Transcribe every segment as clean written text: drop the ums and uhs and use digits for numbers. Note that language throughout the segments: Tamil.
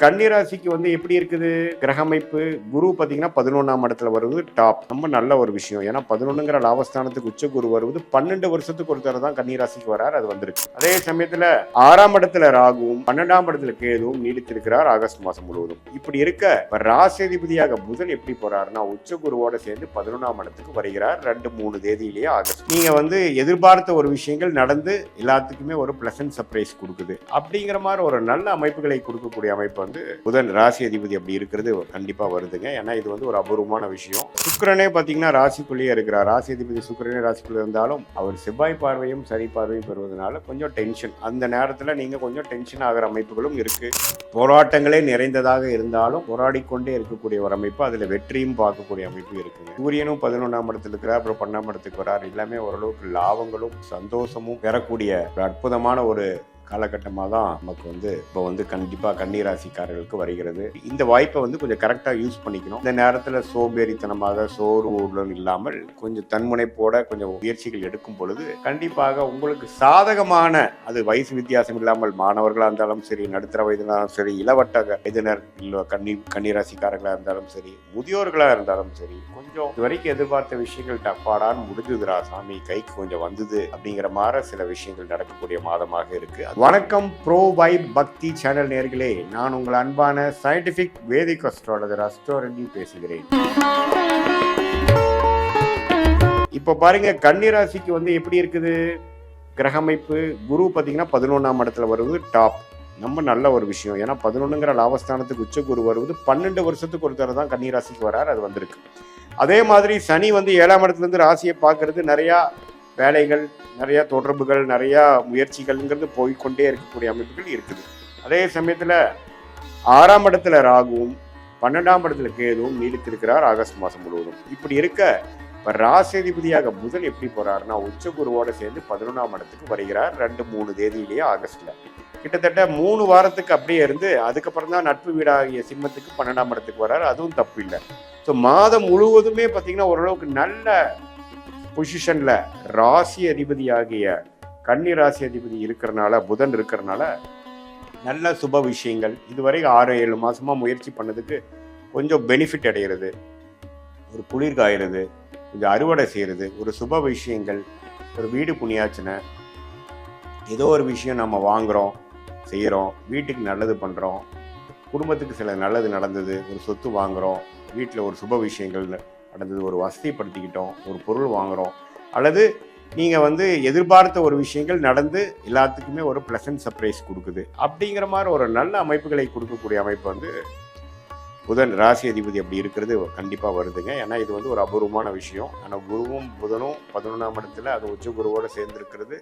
கன்னிராசிக்கு எப்படி இருக்குது கிரக அமைப்பு? குரு பார்த்தீங்கன்னா 11ஆம் இடத்துல வருவது டாப். ரொம்ப நல்ல ஒரு விஷயம். ஏன்னா 11ங்கிற லாபஸ்தானத்துக்கு உச்ச குரு வருவது 12 வருஷத்துக்கு ஒரு தடவை தான் கன்னிராசிக்கு வரார். அது வந்திருக்கு. அதே சமயத்துல 6ஆம் இடத்துல ராகுவும் 12ஆம் இடத்துல கேதுவும் நீடித்திருக்கிறார் ஆகஸ்ட் மாசம் முழுவதும். இப்படி இருக்க ராசிதிபதியாக புதன் எப்படி போறாருன்னா உச்ச குருவோட சேர்ந்து 11ஆம் இடத்துக்கு வருகிறார் 2-3 தேதியிலேயே ஆகஸ்ட். நீங்க எதிர்பார்த்த ஒரு விஷயங்கள் நடந்து எல்லாத்துக்குமே ஒரு பிளசன்ட் சர்ப்ரைஸ் கொடுக்குது. அப்படிங்கிற மாதிரி ஒரு நல்ல அமைப்புகளை கொடுக்கக்கூடிய அமைப்பு புதன் ராசி அதிபதி அப்படி இருக்கிறது கண்டிப்பா வருதுங்க. ஏன்னா இது ஒரு அபூர்வமான விஷயம். சுக்கிரனே பாத்தீங்கன்னா ராசிக்குள்ளேயே இருக்கிறார். ராசி அதிபதி சுக்கிரனே ராசிக்குள்ள இருந்தாலும் அவர் செவ்வாய் பார்வையும் சனி பார்வையும் பெறுவதனால கொஞ்சம் டென்ஷன். அந்த நேரத்துல நீங்க கொஞ்சம் டென்ஷன் ஆகிற அமைப்புகளும் இருக்கு. போராட்டங்களே நிறைந்ததாக இருந்தாலும் போராடிக்கொண்டே இருக்கக்கூடிய ஒரு அமைப்பு, அதுல வெற்றியும் பார்க்கக்கூடிய அமைப்பு இருக்குங்க. சூரியனும் 11ஆம் இடத்துல இருக்கிறார், அப்புறம் 12ஆம் இடத்துக்கு வரார். எல்லாமே ஓரளவுக்கு லாபங்களும் சந்தோஷமும் பெறக்கூடிய ஒரு அற்புதமான ஒரு காலகட்டமாக தான் நமக்கு இப்போ கண்டிப்பாக கன்னிராசிக்காரர்களுக்கு வருகிறது. இந்த வாய்ப்பை கொஞ்சம் கரெக்டாக யூஸ் பண்ணிக்கணும். இந்த நேரத்தில் சோம்பேறித்தனமாக சோர்வுடன் இல்லாமல் கொஞ்சம் தன்முனைப்போட கொஞ்சம் முயற்சிகள் எடுக்கும் பொழுது கண்டிப்பாக உங்களுக்கு சாதகமான, அது வயசு வித்தியாசம் இல்லாமல் மாணவர்களாக இருந்தாலும் சரி, நடுத்தர வயதினாலும் சரி, இளவட்ட வயதினர் கன்னிராசிக்காரர்களாக இருந்தாலும் சரி, முதியோர்களாக இருந்தாலும் சரி, கொஞ்சம் இதுவரைக்கும் எதிர்பார்த்த விஷயங்கள் டப்பாடான்னு முடிஞ்சுதுரா சாமி, கைக்கு கொஞ்சம் வந்தது அப்படிங்கிற மாதிரி சில விஷயங்கள் நடக்கக்கூடிய மாதமாக இருக்கு. வணக்கம் ப்ரோ வைப் பக்தி சேனல் நேயர்களே, நான் உங்கள் அன்பான சயின்டிபிக் வேதிக் அஸ்ட்ராலஜர் அஸ்ட்ரோரெட்டி பேசுகிறேன். இப்ப பாருங்க, கன்னிராசிக்கு எப்படி இருக்குது கிரக அமைப்பு? குரு பாத்தீங்கன்னா 11ஆம் இடத்துல வருவது டாப். ரொம்ப நல்ல ஒரு விஷயம். ஏன்னா 11ங்கிற லாபஸ்தானத்துக்கு உச்ச குரு வருவது 12 வருஷத்துக்கு ஒரு தடவை தான் கன்னிராசிக்கு வரார். அது வந்திருக்கு. அதே மாதிரி சனி 7ஆம் இடத்துல இருந்து ராசியை பார்க்கறது நிறைய வேலைகள், நிறைய தொடர்புகள், நிறைய முயற்சிகள்ங்கிறது போய்கொண்டே இருக்கக்கூடிய அமைப்புகள் இருக்குது. அதே சமயத்துல 6ஆம் இடத்துல ராகுவும் 12ஆம் இடத்துல கேதுவும் நீடித்திருக்கிறார் ஆகஸ்ட் மாசம் முழுவதும். இப்படி இருக்க ராசிதிபதியாக புதன் எப்படி போறாருன்னா உச்ச குருவோட சேர்ந்து 11ஆம் இடத்துக்கு வருகிறார் 2-3 தேதியிலேயே ஆகஸ்ட்ல. கிட்டத்தட்ட 3 வாரத்துக்கு அப்படியே இருந்து அதுக்கப்புறம் தான் நட்பு வீடாகிய சிம்மத்துக்கு 12ஆம் இடத்துக்கு வர்றாரு. அதுவும் தப்பு இல்லை. ஸோ மாதம் முழுவதுமே பார்த்தீங்கன்னா ஓரளவுக்கு நல்ல பொசிஷன்ல ராசி அதிபதி ஆகிய கன்னி ராசி அதிபதி இருக்கிறனால, புதன் இருக்கிறனால நல்ல சுப விஷயங்கள் இதுவரை 6-7 மாசமா முயற்சி பண்ணதுக்கு கொஞ்சம் பெனிஃபிட் அடைகிறது, ஒரு குளிர் காயிறது, கொஞ்சம் அறுவடை செய்யறது, ஒரு சுப விஷயங்கள், ஒரு வீடு புண்ணியாச்சனை, ஏதோ ஒரு விஷயம் நம்ம வாங்குறோம், செய்யறோம், வீட்டுக்கு நல்லது பண்றோம், குடும்பத்துக்கு சில நல்லது நடந்தது, ஒரு சொத்து வாங்குறோம், வீட்டில் ஒரு சுப விஷயங்கள் நடந்தது, ஒரு வசதிப்படுத்திக்கிட்டோம், ஒரு பொருள் வாங்குறோம், அல்லது நீங்க எதிர்பார்த்த ஒரு விஷயங்கள் நடந்து எல்லாத்துக்குமே ஒரு பிளசன்ட் சர்ப்ரைஸ் கொடுக்குது. அப்படிங்கிற மாதிரி ஒரு நல்ல அமைப்புகளை கொடுக்கக்கூடிய அமைப்பு புதன் ராசி அதிபதி அப்படி இருக்கிறது கண்டிப்பா வருதுங்க. ஏன்னா இது ஒரு அபூர்வமான விஷயம். ஆனால் குருவும் புதனும் 11ஆம் இடத்துல அது உச்ச குருவோட சேர்ந்துருக்கிறது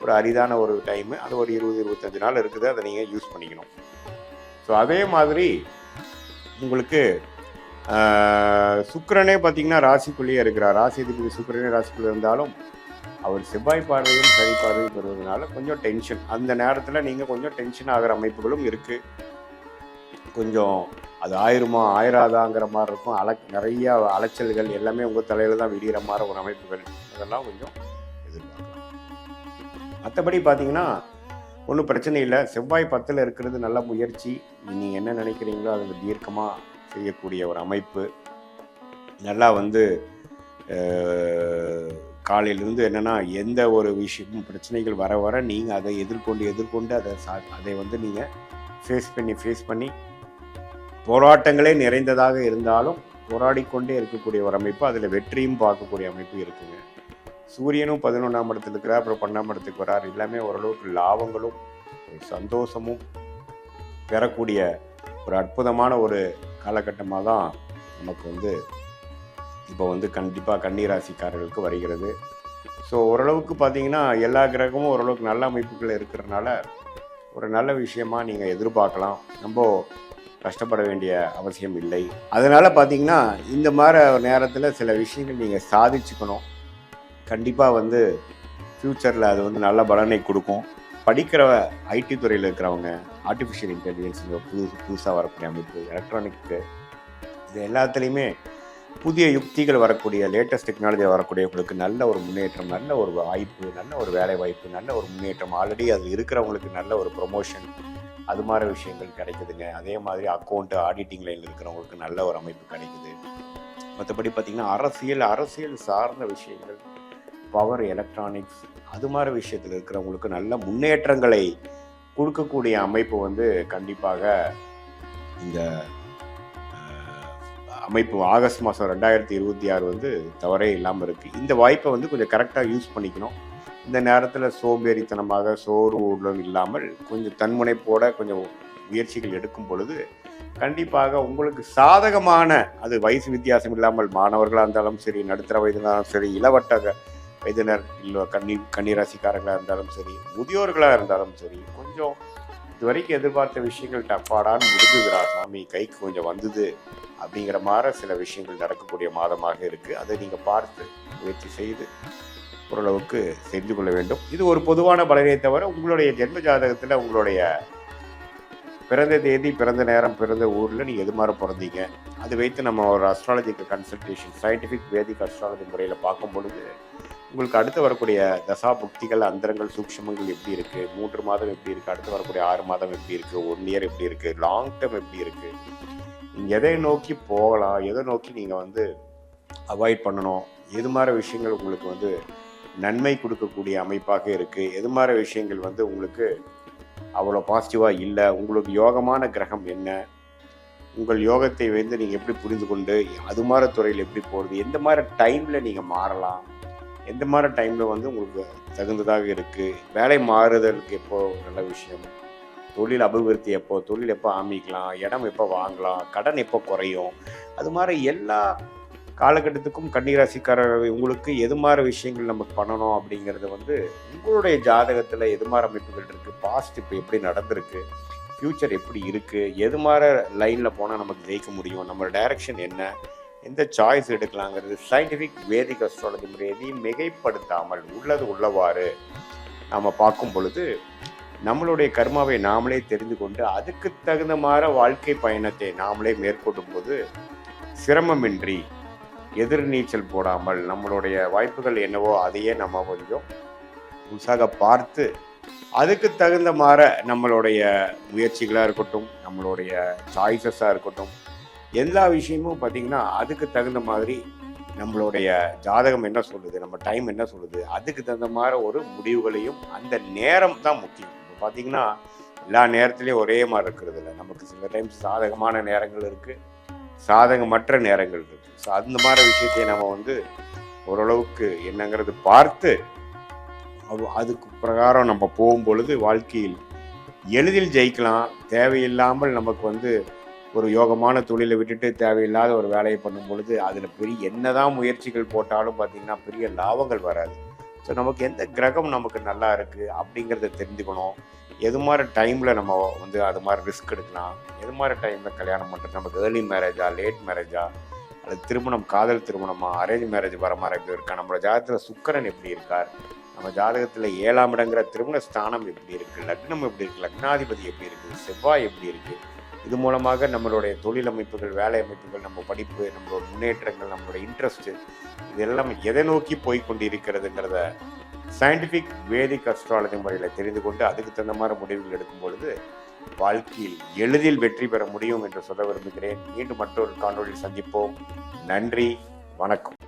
ஒரு அரிதான ஒரு டைமு. அது ஒரு 20-25 நாள் இருக்குது. அதை நீங்க யூஸ் பண்ணிக்கணும். ஸோ அதே மாதிரி உங்களுக்கு சுக்கிரனே பார்த்தீங்கன்னா ராசிக்குள்ளேயே இருக்கிறார். ராசி அதிபதி சுக்கிரனே ராசிக்குள்ளே இருந்தாலும் அவர் செவ்வாய் பார்வையும் சனி பார்வையும் பெறுவதனால கொஞ்சம் டென்ஷன். அந்த நேரத்தில் நீங்கள் கொஞ்சம் டென்ஷன் ஆகிற அமைப்புகளும் இருக்குது. கொஞ்சம் அது ஆயிருமா ஆயிராதாங்கிற மாதிரி இருக்கும். நிறைய அலைச்சல்கள் எல்லாமே உங்கள் தலையில் தான் விடிகிற மாதிரி ஒரு அமைப்புகள், அதெல்லாம் கொஞ்சம் எதிர்பார்க்கலாம். மற்றபடி பார்த்தீங்கன்னா ஒன்றும் பிரச்சனை இல்லை. செவ்வாய் 10ல் இருக்கிறது நல்ல முயற்சி. நீங்கள் என்ன நினைக்கிறீங்களோ அதில் தீர்க்கமாக செய்யக்கூடிய ஒரு அமைப்பு. நல்லா காலையிலிருந்து என்னென்னா எந்த ஒரு விஷயமும் பிரச்சனைகள் வர வர நீங்கள் அதை எதிர்கொண்டு அதை நீங்கள் ஃபேஸ் பண்ணி போராட்டங்களே நிறைந்ததாக இருந்தாலும் போராடிக்கொண்டே இருக்கக்கூடிய ஒரு அமைப்பு, அதில் வெற்றியும் பார்க்கக்கூடிய அமைப்பு இருக்குங்க. சூரியனும் 11ஆம் இடத்துல இருக்கிறார், அப்புறம் 12ஆம் இடத்துக்கு வரார். எல்லாமே ஓரளவுக்கு லாபங்களும் சந்தோஷமும் பெறக்கூடிய ஒரு அற்புதமான ஒரு காலகட்டமாக தான் நமக்கு இப்போ கண்டிப்பாக கன்னிராசிக்காரர்களுக்கு வருகிறது. ஸோ ஓரளவுக்கு பார்த்தீங்கன்னா எல்லா கிரகமும் ஓரளவுக்கு நல்ல அமைப்புகள் இருக்கிறதுனால ஒரு நல்ல விஷயமா நீங்கள் எதிர்பார்க்கலாம். ரொம்ப கஷ்டப்பட வேண்டிய அவசியம் இல்லை. அதனால் பார்த்தீங்கன்னா இந்த மாதிரி நேரத்தில் சில விஷயங்கள் நீங்கள் சாதிச்சுக்கணும். கண்டிப்பாக ஃப்யூச்சரில் அது நல்ல பலனை கொடுக்கும். படிக்கிற ஐடி துறையில் இருக்கிறவங்க, ஆர்டிஃபிஷியல் இன்டெலிஜென்ஸ் புதுசாக வரக்கூடிய அமைப்பு, எலக்ட்ரானிக்கு, இது எல்லாத்துலேயுமே புதிய யுக்திகள் வரக்கூடிய, லேட்டஸ்ட் டெக்னாலஜி வரக்கூடியவங்களுக்கு நல்ல ஒரு முன்னேற்றம், நல்ல ஒரு வாய்ப்பு, நல்ல ஒரு வேலை வாய்ப்பு, நல்ல ஒரு முன்னேற்றம். ஆல்ரெடி அது இருக்கிறவங்களுக்கு நல்ல ஒரு ப்ரொமோஷன், அது மாதிரி விஷயங்கள் கிடைக்குதுங்க. அதே மாதிரி அக்கௌண்ட் ஆடிட்டிங் லைனில் இருக்கிறவங்களுக்கு நல்ல ஒரு அமைப்பு கிடைக்குது. மற்றபடி பார்த்திங்கன்னா அரசியல் சார்ந்த விஷயங்கள், பவர் எலக்ட்ரானிக்ஸ் அது மாதிரி விஷயத்தில் இருக்கிறவங்களுக்கு நல்ல முன்னேற்றங்களை கொடுக்கக்கூடிய அமைப்பு வந்து கண்டிப்பாக இந்த அமைப்பு ஆகஸ்ட் மாதம் 2026 வந்து தவறே இல்லாமல் இருக்குது. இந்த வாய்ப்பை வந்து கொஞ்சம் கரெக்டாக யூஸ் பண்ணிக்கணும். இந்த நேரத்தில் சோம்பேறித்தனமாக சோர்வுடன் இல்லாமல் கொஞ்சம் தன்முனைப்போட கொஞ்சம் முயற்சிகள் எடுக்கும் பொழுது கண்டிப்பாக உங்களுக்கு சாதகமான, அது வயசு வித்தியாசம் இல்லாமல் மாணவர்களாக இருந்தாலும் சரி, நடுத்தர வயதினாலும் சரி, இளவட்ட வயதினர் இல்லை கன்னிராசிக்காரர்களாக இருந்தாலும் சரி, முதியோர்களாக இருந்தாலும் சரி, கொஞ்சம் இது வரைக்கும் எதிர்பார்த்த விஷயங்கள் டப்பாடான்னு முடிஞ்சுகிறா சாமி, கைக்கு கொஞ்சம் வந்தது அப்படிங்கிற மாதிரி சில விஷயங்கள் நடக்கக்கூடிய மாதமாக இருக்குது. அதை நீங்கள் பார்த்து முயற்சி செய்து ஓரளவுக்கு செஞ்சு கொள்ள வேண்டும். இது ஒரு பொதுவான பலனை தவிர உங்களுடைய ஜென்ம ஜாதகத்தில் உங்களுடைய பிறந்த தேதி, பிறந்த நேரம், பிறந்த ஊரில் நீங்கள் எது மாதிரி பிறந்தீங்க அது வைத்து நம்ம ஒரு அஸ்ட்ராலஜிக்கல் கன்சல்டேஷன், சயின்டிஃபிக் வேதிக் அஸ்ட்ராலஜி முறையில் பார்க்கும் பொழுது உங்களுக்கு அடுத்து வரக்கூடிய தசா புக்திகள், அந்தரங்கள், சூக்ஷமங்கள் எப்படி இருக்குது, 3 மாதம் எப்படி இருக்குது, அடுத்து வரக்கூடிய 6 மாதம் எப்படி இருக்குது, 1 இயர் எப்படி இருக்குது, லாங் டேர்ம் எப்படி இருக்குது, நீங்கள் எதை நோக்கி போகலாம், எதை நோக்கி நீங்கள் வந்து அவாய்ட் பண்ணணும், எது மாதிரி விஷயங்கள் உங்களுக்கு வந்து நன்மை கொடுக்கக்கூடிய அமைப்பாக இருக்குது, எது மாதிரி விஷயங்கள் வந்து உங்களுக்கு அவ்வளோ பாசிட்டிவாக இல்லை, உங்களுக்கு யோகமான கிரகம் என்ன, உங்கள் யோகத்தை வந்து நீங்கள் எப்படி புரிந்து கொண்டு அது மாதிரி துறையில் எப்படி போகிறது, எந்த மாதிரி டைமில் நீங்கள் மாறலாம், எந்த மாதிரி டைமில் வந்து உங்களுக்கு தகுந்ததாக இருக்குது, வேலை மாறுதலுக்கு எப்போ நல்ல விஷயம், தொழில் அபிவிருத்தி எப்போ, தொழில் எப்போ ஆரம்பிக்கலாம், இடம் எப்போ வாங்கலாம், கடன் எப்போ குறையும், அது மாதிரி எல்லா காலகட்டத்துக்கும் கன்னிராசிக்காரர்கள் உங்களுக்கு எது மாதிரி விஷயங்கள் நமக்கு பண்ணணும் அப்படிங்கிறது வந்து உங்களுடைய ஜாதகத்தில் எது மாதிரி அமைப்புகள் இருக்குது, பாஸ்ட் இப்போ எப்படி நடந்திருக்கு, ஃப்யூச்சர் எப்படி இருக்குது, எது மாதிரி லைனில் போனால் நமக்கு ஜெயிக்க முடியும், நம்ம டைரக்ஷன் என்ன, எந்த சாய்ஸ் எடுக்கலாங்கிறது சயின்டிஃபிக் வேதிக் அஸ்ட்ராலஜி முறை எதையும் மிகைப்படுத்தாமல் உள்ளது உள்ளவாறு நாம் பார்க்கும் பொழுது நம்மளுடைய கர்மாவை நாமளே தெரிந்து கொண்டு அதுக்கு தகுந்த மாதிரி வாழ்க்கை பயணத்தை நாமளே மேற்கொள்ளும் போது சிரமமின்றி எதிர்நீச்சல் போடாமல் நம்மளுடைய வாய்ப்புகள் என்னவோ அதையே நம்ம கொஞ்சம் உற்சாக பார்த்து அதுக்கு தகுந்த மாதிரி நம்மளுடைய முயற்சிகளாக இருக்கட்டும், நம்மளுடைய சாய்ஸஸாக இருக்கட்டும், எல்லா விஷயமும் பார்த்திங்கன்னா அதுக்கு தகுந்த மாதிரி நம்மளுடைய ஜாதகம் என்ன சொல்லுது, நம்ம டைம் என்ன சொல்லுது, அதுக்கு தகுந்த மாதிரி ஒரு முடிவுகளையும் அந்த நேரம் தான் முக்கியம். இப்போ பார்த்திங்கன்னா எல்லா நேரத்துலேயும் ஒரே மாதிரி இருக்கிறது இல்லை, நமக்கு சில டைம்ஸ் சாதகமான நேரங்கள் இருக்குது, சாதகமற்ற நேரங்கள் இருக்குது. ஸோ அந்த மாதிரி விஷயத்தையும் நம்ம வந்து ஓரளவுக்கு என்னங்கிறது பார்த்து அதுக்கு பிரகாரம் நம்ம போகும்பொழுது வாழ்க்கையில் எளிதில் ஜெயிக்கலாம். தேவையில்லாமல் நமக்கு வந்து ஒரு யோகமான தொழிலை விட்டுட்டு தேவையில்லாத ஒரு வேலையை பண்ணும் பொழுது அதில் பெரிய என்னதான் முயற்சிகள் போட்டாலும் பார்த்திங்கன்னா பெரிய லாபங்கள் வராது. ஸோ நமக்கு எந்த கிரகம் நமக்கு நல்லா இருக்குது அப்படிங்கிறத தெரிஞ்சுக்கணும். எது மாதிரி டைமில் நம்ம வந்து அது மாதிரி ரிஸ்க் எடுக்கலாம், எது மாதிரி டைமில் கல்யாணம் பண்ணுறது, நமக்கு ஏர்லி மேரேஜா, லேட் மேரேஜா, அல்லது திருமணம் காதல் திருமணமா, அரேஞ்ச் மேரேஜ் வர மாதிரி எப்படி இருக்கா, நம்மளோட ஜாதகத்தில் சுக்கிரன் எப்படி இருக்கார், நம்ம ஜாதகத்தில் 7ஆம் இடங்கிற திருமண ஸ்தானம் எப்படி இருக்குது, லக்னம் எப்படி இருக்குது, லக்னாதிபதி எப்படி இருக்குது, செவ்வாய் எப்படி இருக்குது, இது மூலமாக நம்மளுடைய தொழில் அமைப்புகள், வேலை அமைப்புகள், நம்ம படிப்பு, நம்மளோட முன்னேற்றங்கள், நம்மளோட இன்ட்ரெஸ்ட்டு, இதெல்லாம் எதை நோக்கி போய்கொண்டு இருக்கிறதுங்கிறத சயின்டிஃபிக் வேதிக் அஸ்ட்ராலஜி முறையில் தெரிந்து கொண்டு அதுக்கு தகுந்த மாதிரி முடிவுகள் எடுக்கும் பொழுது வாழ்க்கையில் எளிதில் வெற்றி பெற முடியும் என்று சொல்ல விரும்புகிறேன். மீண்டும் மற்றொரு காணொளியில் சந்திப்போம். நன்றி, வணக்கம்.